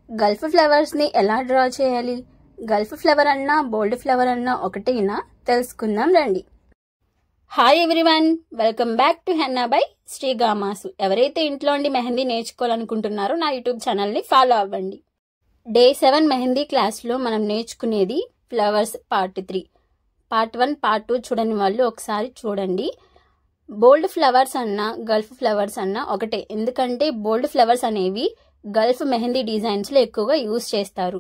Gulf ఫ్లవర్స్ని ఎలా draw చేయాలి? Gulf flower అన్నా బోల్డ్ ఫ్లవర్ అన్నా ఒకటేనా? తెలుసుకుందాం రండి. Hi everyone, welcome back to henna by Sri Gamasu. ఎవరైతే ఇంట్లో ఉండి మెహందీ నేర్చుకోవాలనుకుంటున్నారో నా యూట్యూబ్ ఛానల్ని ఫాలో అవ్వండి. డే 7 మెహందీ క్లాస్లో మనం నేర్చుకునేది ఫ్లవర్స్ పార్ట్ 3. పార్ట్ 1, పార్ట్ 2 చూడని వాళ్ళు ఒకసారి చూడండి. బోల్డ్ ఫ్లవర్స్ అన్నా గల్ఫ్ ఫ్లవర్స్ అన్నా ఒకటే, ఎందుకంటే బోల్డ్ ఫ్లవర్స్ అనేవి గల్ఫ్ మెహందీ డిజైన్స్లో ఎక్కువగా యూజ్ చేస్తారు.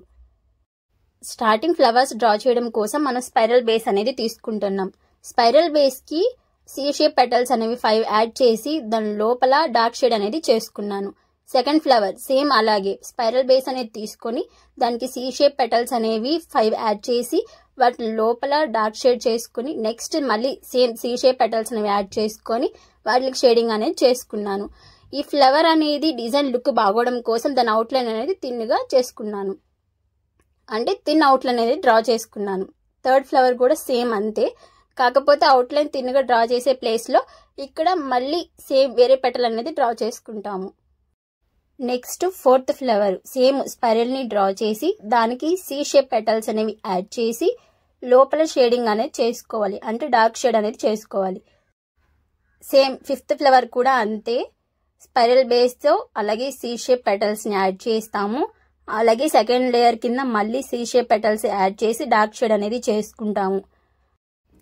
స్టార్టింగ్ ఫ్లవర్స్ డ్రా చేయడం కోసం మనం స్పైరల్ బేస్ అనేది తీసుకుంటున్నాం. స్పైరల్ బేస్కి సి షేప్ పెటల్స్ అనేవి 5 యాడ్ చేసి దాని లోపల డార్క్ షేడ్ అనేది చేసుకున్నాను. సెకండ్ ఫ్లవర్ సేమ్ అలాగే స్పైరల్ బేస్ అనేది తీసుకొని దానికి సి షేప్ పెటల్స్ అనేవి 5 యాడ్ చేసి వాటి లోపల డార్క్ షేడ్ చేసుకుని నెక్స్ట్ మళ్ళీ సేమ్ సి షేప్ పెటల్స్ అనేవి యాడ్ చేసుకొని వాటికి షేడింగ్ అనేది చేసుకున్నాను. ఈ ఫ్లవర్ అనేది డిజైన్ లుక్ బాగోవడం కోసం దాని అవుట్లైన్ అనేది థిన్గా చేసుకున్నాను, అంటే థిన్ అవుట్లైన్ అనేది డ్రా చేసుకున్నాను. థర్డ్ ఫ్లవర్ కూడా సేమ్ అంతే, కాకపోతే అవుట్లైన్ థిన్గా డ్రా చేసే ప్లేస్లో ఇక్కడ మళ్ళీ సేమ్ వేరే పెటల్ అనేది డ్రా చేసుకుంటాము. నెక్స్ట్ ఫోర్త్ ఫ్లవర్ సేమ్ స్పైరల్ని డ్రా చేసి దానికి సి షేప్ పెటల్స్ అనేవి యాడ్ చేసి లోపల షేడింగ్ అనేది చేసుకోవాలి, అంటే డార్క్ షేడ్ అనేది చేసుకోవాలి. సేమ్ ఫిఫ్త్ ఫ్లవర్ కూడా అంతే, స్పైరల్ బేస్తో అలాగే సి షేప్ పెటల్స్ని యాడ్ చేస్తాము. అలాగే సెకండ్ లేయర్ కింద మళ్ళీ సి షేప్ పెటల్స్ యాడ్ చేసి డార్క్ షేడ్ అనేది చేసుకుంటాము.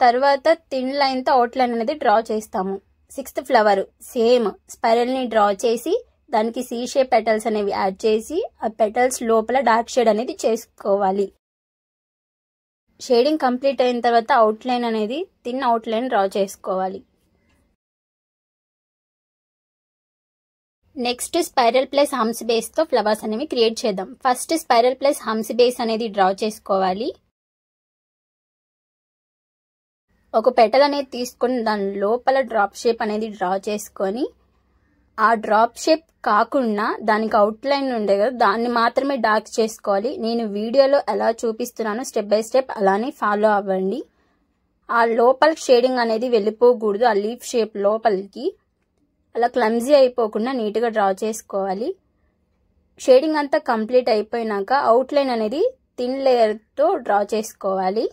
తర్వాత థిన్ లైన్తో అవుట్లైన్ అనేది డ్రా చేస్తాము. సిక్స్త్ ఫ్లవర్ సేమ్ స్పైరల్ని డ్రా చేసి దానికి సి షేప్ పెటల్స్ అనేవి యాడ్ చేసి ఆ పెటల్స్ లోపల డార్క్ షేడ్ అనేది చేసుకోవాలి. షేడింగ్ కంప్లీట్ అయిన తర్వాత అవుట్లైన్ అనేది థిన్ అవుట్లైన్ డ్రా చేసుకోవాలి. నెక్స్ట్ స్పైరల్ ప్లస్ హంస్ బేస్తో ఫ్లవర్స్ అనేవి క్రియేట్ చేద్దాం. ఫస్ట్ స్పైరల్ ప్లస్ హంస్ బేస్ అనేది డ్రా చేసుకోవాలి. ఒక పెటల్ అనేది తీసుకొని దాని లోపల డ్రాప్ షేప్ అనేది డ్రా చేసుకొని ఆ డ్రాప్ షేప్ కాకుండా దానికి అవుట్లైన్ ఉండే కదా దాన్ని మాత్రమే డార్క్ చేసుకోవాలి. నేను వీడియోలో ఎలా చూపిస్తున్నానో స్టెప్ బై స్టెప్ అలానే ఫాలో అవ్వండి. ఆ లోపల షేడింగ్ అనేది వెళ్ళిపోకూడదు, ఆ లీఫ్ షేప్ లోపలికి అలా క్లమ్జీ అయిపోకుండా నీట్గా డ్రా చేసుకోవాలి. షేడింగ్ అంతా కంప్లీట్ అయిపోయినాక అవుట్లైన్ అనేది థిన్ లేయర్తో డ్రా చేసుకోవాలి.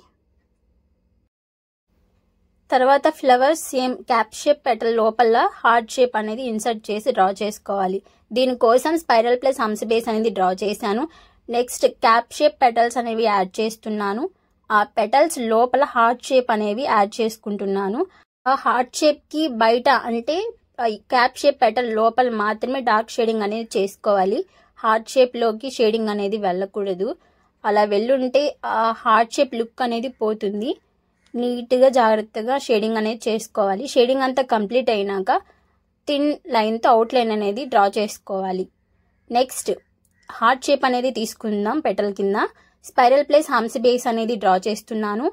తర్వాత flowers same cap shape petal లోపల హార్ట్ షేప్ అనేది ఇన్సర్ట్ చేసి డ్రా చేసుకోవాలి. దీనికోసం స్పైరల్ ప్లస్ హంస్ బేస్ అనేది డ్రా చేశాను. నెక్స్ట్ క్యాప్ షేప్ పెటల్స్ అనేవి యాడ్ చేస్తున్నాను. ఆ పెటల్స్ లోపల హార్ట్ షేప్ అనేవి యాడ్ చేసుకుంటున్నాను. ఆ హార్ట్ షేప్కి బయట అంటే క్యాప్ షేప్ పెటల్ లోపల మాత్రమే డార్క్ షేడింగ్ అనేది చేసుకోవాలి. హార్ట్ షేప్లోకి షేడింగ్ అనేది వెళ్ళకూడదు. అలా వెళ్ళుంటే ఆ హార్ట్ షేప్ లుక్ అనేది పోతుంది. నీట్గా జాగ్రత్తగా షేడింగ్ అనేది చేసుకోవాలి. షేడింగ్ అంతా కంప్లీట్ అయినాక థిన్ లైన్తో అవుట్లైన్ అనేది డ్రా చేసుకోవాలి. నెక్స్ట్ హార్ట్ షేప్ అనేది తీసుకుందాం. పెటల్ కింద స్పైరల్ ప్లస్ హంస్ బేస్ అనేది డ్రా చేస్తున్నాను.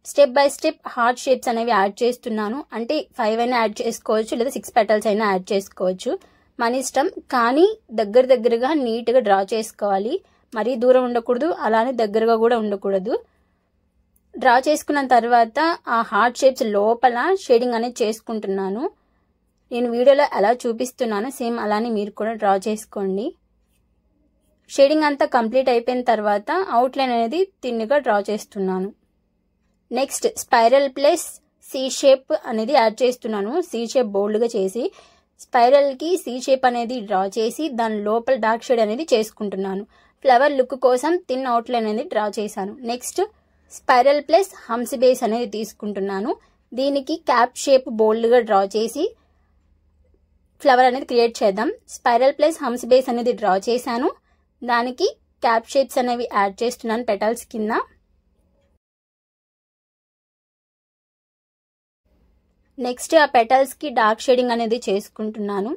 Step by step heart shapes అనేవి యాడ్ చేస్తున్నాను. అంటే 5 అయినా యాడ్ చేసుకోవచ్చు, లేదా 6 పెటల్స్ అయినా యాడ్ చేసుకోవచ్చు, మన ఇష్టం. కానీ దగ్గరగా నీట్గా డ్రా చేసుకోవాలి. మరీ దూరం ఉండకూడదు, అలానే దగ్గరగా కూడా ఉండకూడదు. డ్రా చేసుకున్న తర్వాత ఆ హార్ట్ షేప్స్ లోపల షేడింగ్ అనేది చేసుకుంటున్నాను. నేను వీడియోలో ఎలా చూపిస్తున్నానో సేమ్ అలానే మీరు కూడా డ్రా చేసుకోండి. షేడింగ్ అంతా కంప్లీట్ అయిపోయిన తర్వాత అవుట్లైన్ అనేది థిన్గా డ్రా చేస్తున్నాను. Next spiral plus C shape అనేది యాడ్ చేస్తున్నాను. సి షేప్ బోల్డ్గా చేసి స్పైరల్కి సి షేప్ అనేది డ్రా చేసి దాని లోపల డార్క్ షేడ్ అనేది చేసుకుంటున్నాను. ఫ్లవర్ లుక్ కోసం థిన్ అవుట్లైన్ అనేది డ్రా చేశాను. నెక్స్ట్ స్పైరల్ ప్లస్ హంస్ బేస్ అనేది తీసుకుంటున్నాను. దీనికి క్యాప్ షేప్ బోల్డ్గా డ్రా చేసి ఫ్లవర్ అనేది క్రియేట్ చేద్దాం. స్పైరల్ ప్లస్ హంస్ బేస్ అనేది డ్రా చేశాను. దానికి క్యాప్ షేప్స్ అనేవి యాడ్ చేస్తున్నాను పెటల్స్ కింద. నెక్స్ట్ ఆ పెటల్స్కి డార్క్ షేడింగ్ అనేది చేసుకుంటున్నాను.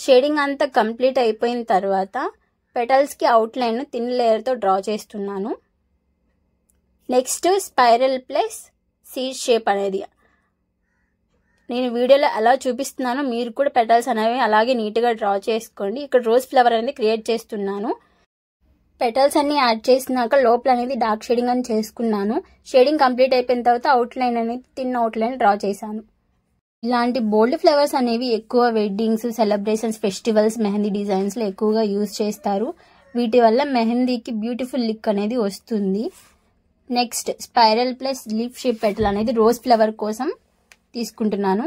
షేడింగ్ అంతా కంప్లీట్ అయిపోయిన తర్వాత పెటల్స్కి అవుట్లైన్ థిన్ లేయర్తో డ్రా చేస్తున్నాను. Next spiral plus C shape అనేది నేను వీడియోలో ఎలా చూపిస్తున్నానో మీరు కూడా పెటల్స్ అనేవి అలాగే నీట్గా డ్రా చేసుకోండి. ఇక్కడ రోజ్ ఫ్లవర్ అనేది క్రియేట్ చేస్తున్నాను. పెటల్స్ అన్ని యాడ్ చేసినాక లోపల అనేది డార్క్ షేడింగ్ అని చేసుకున్నాను. షేడింగ్ కంప్లీట్ అయిపోయిన తర్వాత అవుట్లైన్ అనేది థిన్ అవుట్లైన్ డ్రా చేశాను. ఇలాంటి బోల్డ్ ఫ్లవర్స్ అనేవి ఎక్కువ వెడ్డింగ్స్, సెలబ్రేషన్స్, ఫెస్టివల్స్, మెహందీ డిజైన్స్లో ఎక్కువగా యూజ్ చేస్తారు. వీటి వల్ల మెహందీకి బ్యూటిఫుల్ లుక్ అనేది వస్తుంది. Next spiral plus leaf shape petal అనేది రోజ్ ఫ్లవర్ కోసం తీసుకుంటున్నాను.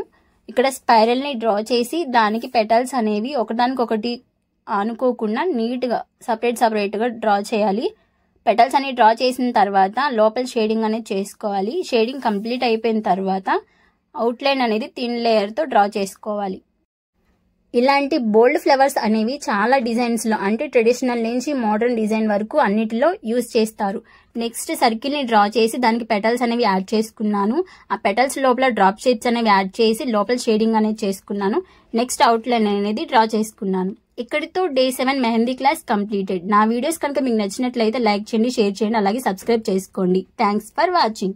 ఇక్కడ స్పైరల్ని డ్రా చేసి దానికి పెటల్స్ అనేవి ఒకదానికొకటి ఆనుకోకుండా నీట్గా సపరేట్గా డ్రా చేయాలి. పెటల్స్ అని డ్రా చేసిన తర్వాత లోపల షేడింగ్ అనేది చేసుకోవాలి. షేడింగ్ కంప్లీట్ అయిపోయిన తర్వాత అవుట్లైన్ అనేది థిన్ లేయర్తో డ్రా చేసుకోవాలి. ఇలాంటి బోల్డ్ ఫ్లవర్స్ అనేవి చాలా డిజైన్స్లో అంటే ట్రెడిషనల్ నుంచి మోడర్న్ డిజైన్ వరకు అన్నిటిలో యూజ్ చేస్తారు. నెక్స్ట్ సర్కిల్ని డ్రా చేసి దానికి పెటల్స్ అనేవి యాడ్ చేసుకున్నాను. ఆ పెటల్స్ లోపల డ్రాప్ షేప్స్ అనేవి యాడ్ చేసి లోపల షేడింగ్ అనేది చేసుకున్నాను. నెక్స్ట్ అవుట్లైన్ అనేది డ్రా చేసుకున్నాను. ఇక్కడితో డే 7 మెహందీ క్లాస్ కంప్లీటెడ్. నా వీడియోస్ కనుక మీకు నచ్చినట్లయితే లైక్ చేయండి, షేర్ చేయండి, అలాగే సబ్స్క్రైబ్ చేసుకోండి. Thanks for watching.